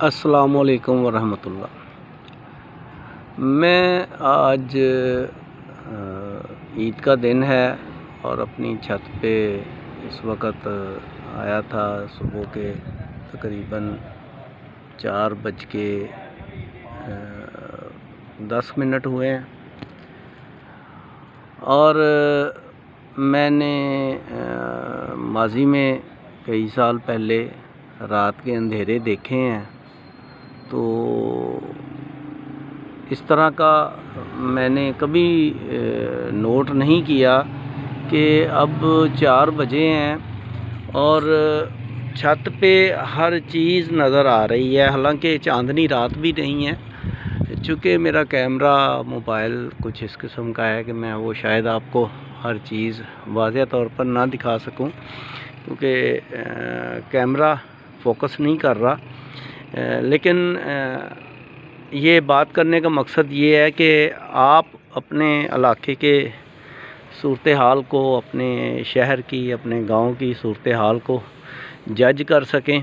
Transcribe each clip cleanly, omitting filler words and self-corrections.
السلام علیکم ورحمۃ اللہ۔ میں آج عید کا دن ہے اور اپنی چھت پہ اس وقت آیا تھا۔ صبح کے تقریباً 4:10 ہوئے ہیں اور میں نے ماضی میں کئی سال پہلے رات کے اندھیرے دیکھے ہیں، تو اس طرح کا میں نے کبھی نوٹ نہیں کیا کہ اب 4 بجے ہیں اور چھت پہ ہر چیز نظر آ رہی ہے، حالانکہ چاندنی رات بھی نہیں ہے۔ چونکہ میرا کیمرہ موبائل کچھ اس قسم کا ہے کہ میں وہ شاید آپ کو ہر چیز واضح طور پر نہ دکھا سکوں، کیونکہ کیمرہ فوکس نہیں کر رہا۔ لیکن یہ بات کرنے کا مقصد یہ ہے کہ آپ اپنے علاقے کے صورتحال کو، اپنے شہر کی، اپنے گاؤں کی صورتحال کو جج کر سکیں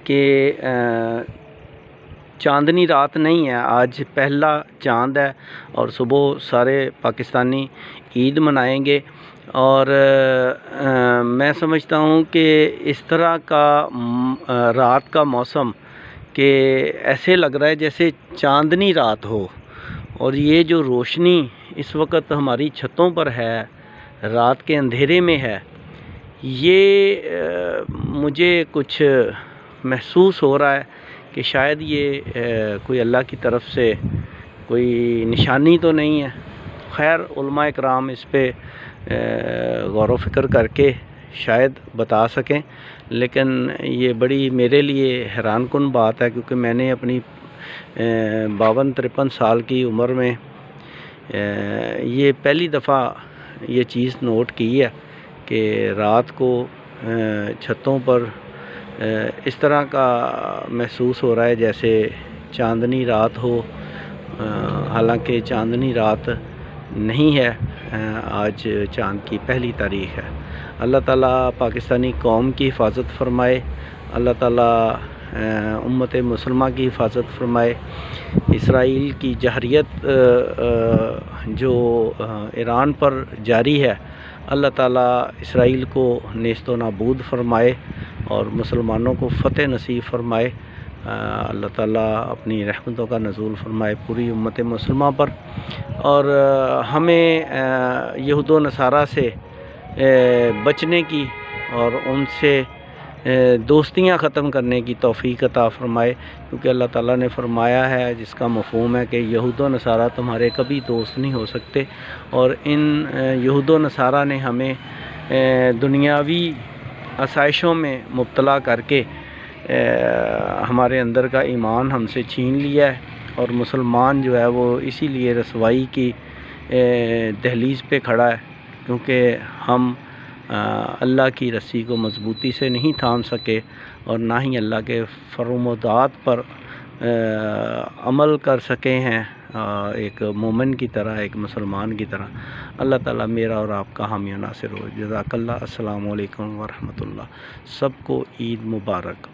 کہ چاندنی رات نہیں ہے، آج پہلا چاند ہے اور صبح سارے پاکستانی عید منائیں گے۔ اور میں سمجھتا ہوں کہ اس طرح کا رات کا موسم کہ ایسے لگ رہا ہے جیسے چاندنی رات ہو، اور یہ جو روشنی اس وقت ہماری چھتوں پر ہے، رات کے اندھیرے میں ہے، یہ مجھے کچھ محسوس ہو رہا ہے کہ شاید یہ کوئی اللہ کی طرف سے کوئی نشانی تو نہیں ہے۔ خیر، علماء اکرام اس پہ غور و فکر کر کے شاید بتا سکیں، لیکن یہ بڑی میرے لیے حیران کن بات ہے، کیونکہ میں نے اپنی 52-53 سال کی عمر میں یہ پہلی دفعہ یہ چیز نوٹ کی ہے کہ رات کو چھتوں پر اس طرح کا محسوس ہو رہا ہے جیسے چاندنی رات ہو، حالانکہ چاندنی رات نہیں ہے، آج چاند کی پہلی تاریخ ہے۔ اللہ تعالیٰ پاکستانی قوم کی حفاظت فرمائے، اللہ تعالیٰ امت مسلمہ کی حفاظت فرمائے۔ اسرائیل کی جہریت جو ایران پر جاری ہے، اللہ تعالیٰ اسرائیل کو نیست و نابود فرمائے اور مسلمانوں کو فتح نصیب فرمائے۔ اللہ تعالیٰ اپنی رحمتوں کا نزول فرمائے پوری امت مسلمہ پر، اور ہمیں یہود و نصارہ سے بچنے کی اور ان سے دوستیاں ختم کرنے کی توفیق عطا فرمائے، کیونکہ اللہ تعالیٰ نے فرمایا ہے، جس کا مفہوم ہے کہ یہود و نصارہ تمہارے کبھی دوست نہیں ہو سکتے، اور ان یہود و نصارہ نے ہمیں دنیاوی آسائشوں میں مبتلا کر کے ہمارے اندر کا ایمان ہم سے چھین لیا ہے، اور مسلمان جو ہے وہ اسی لیے رسوائی کی دہلیز پہ کھڑا ہے، کیونکہ ہم اللہ کی رسی کو مضبوطی سے نہیں تھام سکے اور نہ ہی اللہ کے فرمودات پر عمل کر سکے ہیں ایک مومن کی طرح، ایک مسلمان کی طرح۔ اللہ تعالیٰ میرا اور آپ کا حامی و ناصر ہو۔ جزاک اللہ۔ السلام علیکم ورحمۃ اللہ۔ سب کو عید مبارک۔